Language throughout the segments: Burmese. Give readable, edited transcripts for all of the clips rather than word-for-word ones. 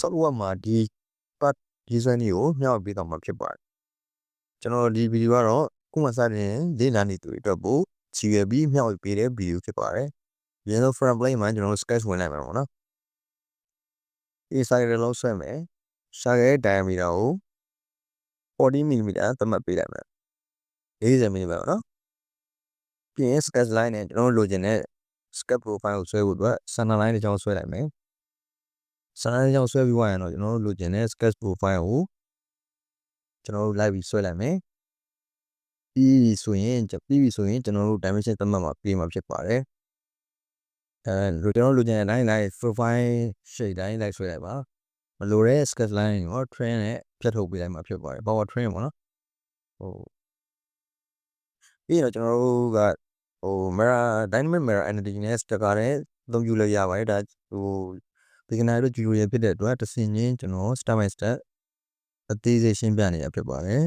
software မှာဒီ part ရေးဆွဲနည်းကိုမျှဝေပေးသွားမှာဖြစ်ပါတယ်ကျွန်တော်ဒီဗီဒီယိုကတော့ခုမှစတင်လေ့လာနေသူတွေအတွက်ကိုချီရွယ်ပြီးမျှဝေပေးတဲ့ဗီဒီယိုဖြစ်ပါတယ်။ဒီလို front plane မှာကျွန်တော်တို့ sketch ဝင်လိုက်မှာပေါ့နော်။ဒီ circle လုံးဆွဲမယ်။ circle ရဲ့ diameter ကို40 mm သတ်မှတ်ပေးလိုက်မယ်။40 mm ပေါ့နော်။ပြီးရင် sketch line နဲ့ကျွန်တော်တို့လိုချင်တဲ့ sketch profile ကိုဆွဲဖို့အတွက် center line တစ်ချောင်းဆွဲလိုက်မယ်။ center line တစ်ချောင်းဆွဲပြီးသွားရင်တော့ကျွန်တော်တို့လိုချင်တဲ့ sketch profile ကိုကျွန်တော်တို့လိုက်ပြီးဆွဲလိုက်မယ်။ပြီးပြီဆိုရင်ကျွန်တော်တို့ dimension သတ်မှတ်မှာပေးမှာဖြစ်ပါတယ်။ကျွန်တော်တို့လိုချင်တဲ့အတိုင်းလိုက် profile shape တိုင်းလိုက်ဆွဲလိုက်ပါမလိုတဲ့ sketch line ကို trim နဲ့ဖြတ်ထုတ်ပေးလိုက်မှာဖြစ်ပါတယ် power trim ပေါ့နော်ပြီးတော့ကျွန်တော်တို့ကmirror dynamic mirror entity နဲ့ sticker နဲ့အသုံးပြုလို့ရပါတယ်ဒါbeginner တို့ tutorial ဖြစ်တဲ့အတွက်တစ်ဆင့်ချင်းကျွန်တော် step by step အသေးစိတ်ရှင်းပြနေတာဖြစ်ပါတယ်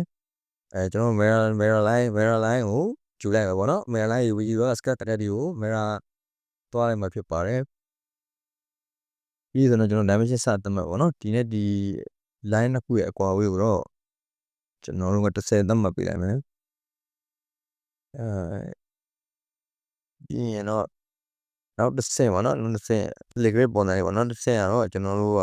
ကျွန်တော် mirror line ကိုယူလိုက်ပါပေါ့နော် mirror line ယူတော့ sketch တက်တွေကို mirror သွားလိုက်မှာဖြစ်ပါတယ်ပြီးတော့ကျွန်တော် dimension စသတ်မှတ်ပေါ့နော်ဒီနဲ့ဒီ line နှစ်ခုရဲ့အကွာအဝေးကိုတော့ကျွန်တော်တို့က30သတ်မှတ်ပေးလိုက်မယ်ပြီးရင်တော့နောက်တစ်ဆင့်ပေါ့နော်နောက်တစ်ဆင့် grid ပုံစံလေးပေါ့နော်တစ်ဆင့်ကတော့ကျွန်တော်တို့က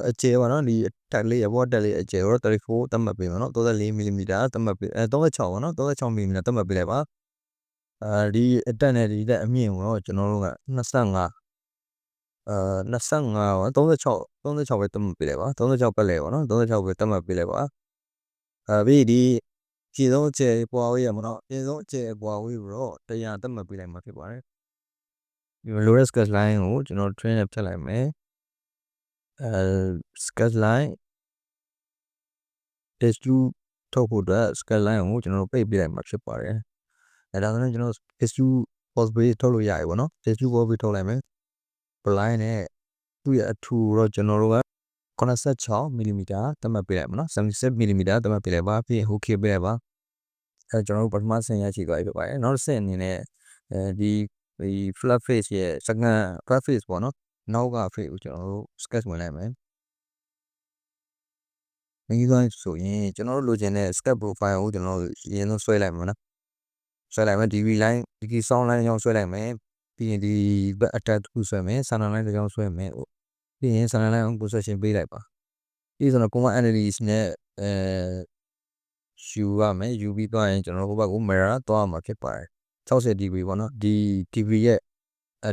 အကျယ်ပေါ့နော်ဒီတက်လေးရပေါ်တက်လေးအကျယ်ကို34သတ်မှတ်ပေးပါနော်34 mm သတ်မှတ်ပေး36ပေါ့နော်36 mm သတ်မှတ်ပေးလိုက်ပါဒီအတက်နဲ့ဒီတက်အမြင့်ကိုတော့ကျွန်တော်တို့က25ရော36ပဲသတ်မှတ်ပေးလိုက်ပါ36ပတ်လဲပေါ့နော်36ပဲသတ်မှတ်ပေးလိုက်ပါပြီးဒီခြေဆုံးအကျယ်ပွားဝေးရမနော်ခြေဆုံးအကျယ်ပွားဝေးကိုတော့100သတ်မှတ်ပေးလိုက်မှာဖြစ်ပါတယ်ဒီ low sketch line ကိုကျွန်တော် train နဲ့ဖြတ်လိုက်မယ်sketch line h2 ထုတ်ဖို့အတွက် sketch line ကိုကျွန်တော်ပိတ်ပေးလိုက်မှာဖြစ်ပါတယ်ဒါဆိုရင်ကျွန်တော် h2 possible ထုတ်လို့ရပြီပေါ့နော် h2 possible ထုတ်လိုက်မယ် blind နဲ့သူ့ရဲ့အထူတော့ကျွန်တော်တို့က86 mm သတ်မှတ်ပေးလိုက်ပါနော်76 mm သတ်မှတ်ပေးလိုက်ပါပြီးရင် okay ပေးလိုက်ပါကျွန်တော်တို့ပထမဆင့်ရရှိသွားပြီဖြစ်ပါတယ်နောက်တစ်ဆင့်အနေနဲ့ဒီ flat face ရဲ့ second flat face ပေါ့နော်နောက်က face ကိုကျွန်တော်တို့ sketch ဝင်လိုက်မယ်ပြီးသွားဆိုရင်ကျွန်တော်တို့လိုချင်တဲ့ sketch profile ကိုကျွန်တော်တို့အရင်ဆုံးဆွဲလိုက်မှာနော်ဆွဲလိုက်မယ် DV line ဒီ sound line ကြောင်းဆွဲလိုက်မယ်ပြီးရင်ဒီဘက် attack တစ်ခုဆွဲမယ် center line တစ်ကြောင်းဆွဲမယ်ပြီးရင် center line ကို position ပေးလိုက်ပါပြီးဆိုတော့ command analysis နဲ့ယူရမယ်ယူပြီးသွားရင်ကျွန်တော်တို့ဘက်ကို mirror သွားမှာဖြစ်ပါတယ်60 degree ပေါ့နော်ဒီ TV ရဲ့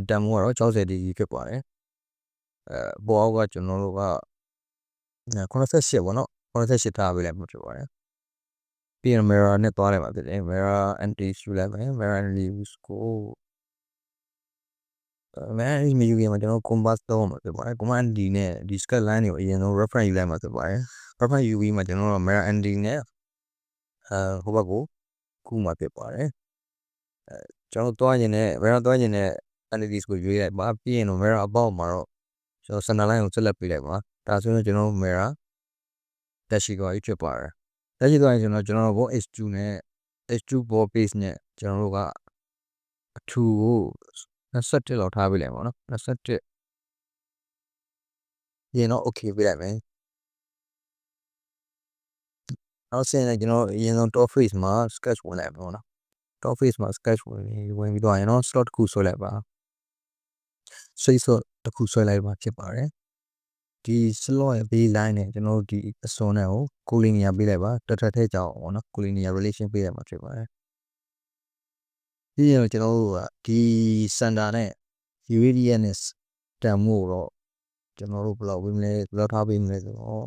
တန်ဖိုးကတော့60 degree ဖြစ်ပါတယ်ဘောကကျွန်တော်တို့က88ပေါ့နော်88ထားပေးလိုက်မှာဖြစ်ပါတယ်ပြီးရင် mirror နဲ့သွားလိုက်မှာဖြစ်တယ် mirror analysis ယူလိုက်မယ် mirror analysis ကိုမယူရင်ကျွန်တော် compass သုံးမှာဖြစ်ပါတယ် command D နဲ့ဒီ sketch line တွေကိုအရင်ဆုံး reference ယူလိုက်မှာဖြစ်ပါတယ် reference ယူပြီးမှကျွန်တော်တို့ mirror analysis နဲ့ဟိုဘက်ကိုကူးမှာဖြစ်ပါတယ်ကျွန်တော်သွားရင်လည်း mirror သွားရင်လည်း analysis ကိုရွေးလိုက်ပါပြီးရင်တော့ mirror အပေါက်မှာတော့ကျွန်တော် center line ကိုဆက်လက်ပေးလိုက်ပါဒါဆိုရင်ကျွန်တော် mirror တက်ရှိသွားပြီဖြစ်ပါတယ်တက်ရှိသွားရင်ကျွန်တော်တို့ H2 နဲ့ H2 ball base နဲ့ကျွန်တော်တို့ကအထူကို21လောက်ထားပေးလိုက်ပါတော့21ရင်တော့ okay ပေးလိုက်မယ်နောက်ဆင်းနေကျွန်တော်အရင်ဆုံး top face မှာ sketch ဝင်လိုက်ပါတော့top face မှာ sketch ဝင်ပြီးတော့ရင်တော့ slot တစ်ခုဆွဲလိုက်ပါ straight slot တစ်ခုဆွဲလိုက်ပါဖြစ်ပါတယ်ဒီ slot ရဲ့ base line နဲ့ကျွန်တော်တို့ဒီအစွန်နဲ့ကို collinear ပေးလိုက်ပါတစ်ထပ်ထဲကြောင်းပေါ့နော် collinear relation ပေးရမှာဖြစ်ပါတယ်ပြီးရင်ကျွန်တော်တို့ကဒီ center နဲ့ radius တန်မို့တော့ကျွန်တော်တို့ဘယ်လောက်ပေးမလဲဘယ်လောက်ထားပေးမလဲဆိုတော့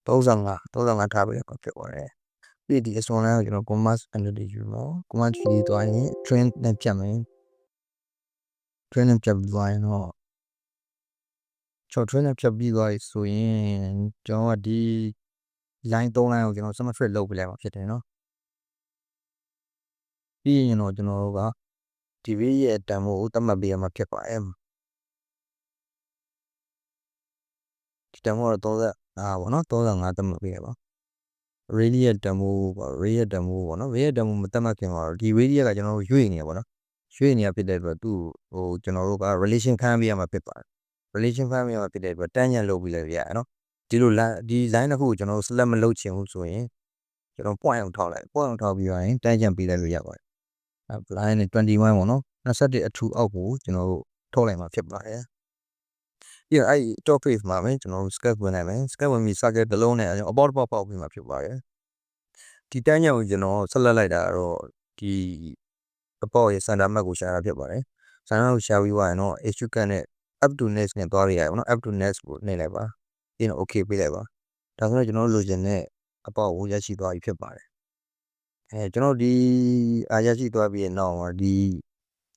35ထားပေးရမှာဖြစ်ပါတယ်ပြီးဒီအစွန်လမ်းကိုကျွန်တော် commas entity ယူတော့ command G သွားရင် train နဲ့ဖြတ်မယ် train နဲ့ဖြတ်ပြီးသွားရင်တော့train နဲ့ဖြတ်ပြီးသွားပြီဆိုရင်ကျွန်တော်ကဒီ line 3 line ကိုကျွန်တော် symmetric လုပ်ပေးလိုက်မှာဖြစ်တယ်နော်ပြီးရင်တော့ကျွန်တော်တို့ကဒီ V ရဲ့တန်ဖိုးကိုသတ်မှတ်ပေးရမှာဖြစ်ပါတယ်ဒီတန်ဖိုးကတော့35ပေါ့နော်35သတ်မှတ်ပေးရပါ radius တန်ဖိုးပေါ့ radius တန်ဖိုးပေါ့နော် radius တန်ဖိုးမသတ်မှတ်ခင်မှာတော့ဒီ radius ကကျွန်တော်တို့ရွေ့နေရပါတော့ရွှေ့နေရဖြစ်တဲ့အတွက်သူ့ဟိုကျွန်တော်တို့က relation ခန်းပေးရမှာဖြစ်ပါတယ် relation ခန်းပေးရမှာဖြစ်တဲ့အတွက်တန်းညံလုပ်ပြီးလိုက်ရနော်ဒီလိုဒီ line တစ်ခုကိုကျွန်တော်တို့ select မလုပ်ချင်ဘူးဆိုရင်ကျွန်တော် point အောင်ထောက်လိုက် point အောင်ထောက်ပြီးရင်တန်းညံပေးလိုက်လို့ရပါတယ် line နဲ့21ပေါ့နော်21အထူအောက်ကိုကျွန်တော်တို့ထုတ်လိုက်မှာဖြစ်ပါတယ်ပြီးတော့အဲ့ top face မှာပဲကျွန်တော်တို့ sketch ဝင်လိုက်မယ် sketch ဝင်ပြီး circle တစ်လုံးနဲ့အပေါက်ပေါက်ပြီးမှာဖြစ်ပါတယ်ဒီတန်းညံကိုကျွန်တော်ဆက်လက်လိုက်တာတော့ဒီအပေါက်ရဲ့ center mark ကိုရှာတာဖြစ်ပါတယ် center mark ကိုရှာပြီးသွားရင်တော့ issue cut နဲ့ up to next နဲ့သွားရအောင်နော် up to next ကိုနှိပ်လိုက်ပါပြီးတော့ okay ပေးလိုက်ပါဒါဆိုတော့ကျွန်တော်တို့လိုချင်တဲ့အပေါက်ကိုရရှိသွားပြီဖြစ်ပါတယ်ကျွန်တော်ဒီရရှိသွားပြီးတဲ့နောက်မှာဒီ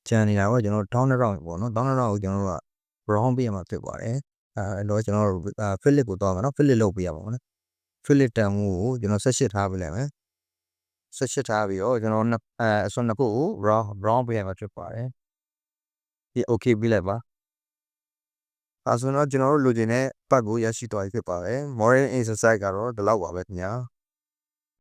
ကျန်နေတာကကျွန်တော်down round ပေါ့နော် down round ကိုကျွန်တော်တို့က brown ပေးရမှာဖြစ်ပါတယ်အဲ့တော့ကျွန်တော်တို့ fillet ကိုသွားမှာနော် fillet လုပ်ပေးရမှာပေါ့နော် fillet တန်ဖိုးကိုကျွန်တော်18ထားပေးလိုက်မယ်18ထားပြီးတော့ကျွန်တော်အစွန်းနှစ်ခုကို brown ပေးရမှာဖြစ်ပါတယ်ဒီ okay ပေးလိုက်ပါဆိုတော့ကျွန်တော်တို့လိုချင်တဲ့ပတ်ကိုရရှိသွားပြီဖြစ်ပါတယ် model exercise ကတော့ဒီလောက်ပါပဲခင်ဗျာ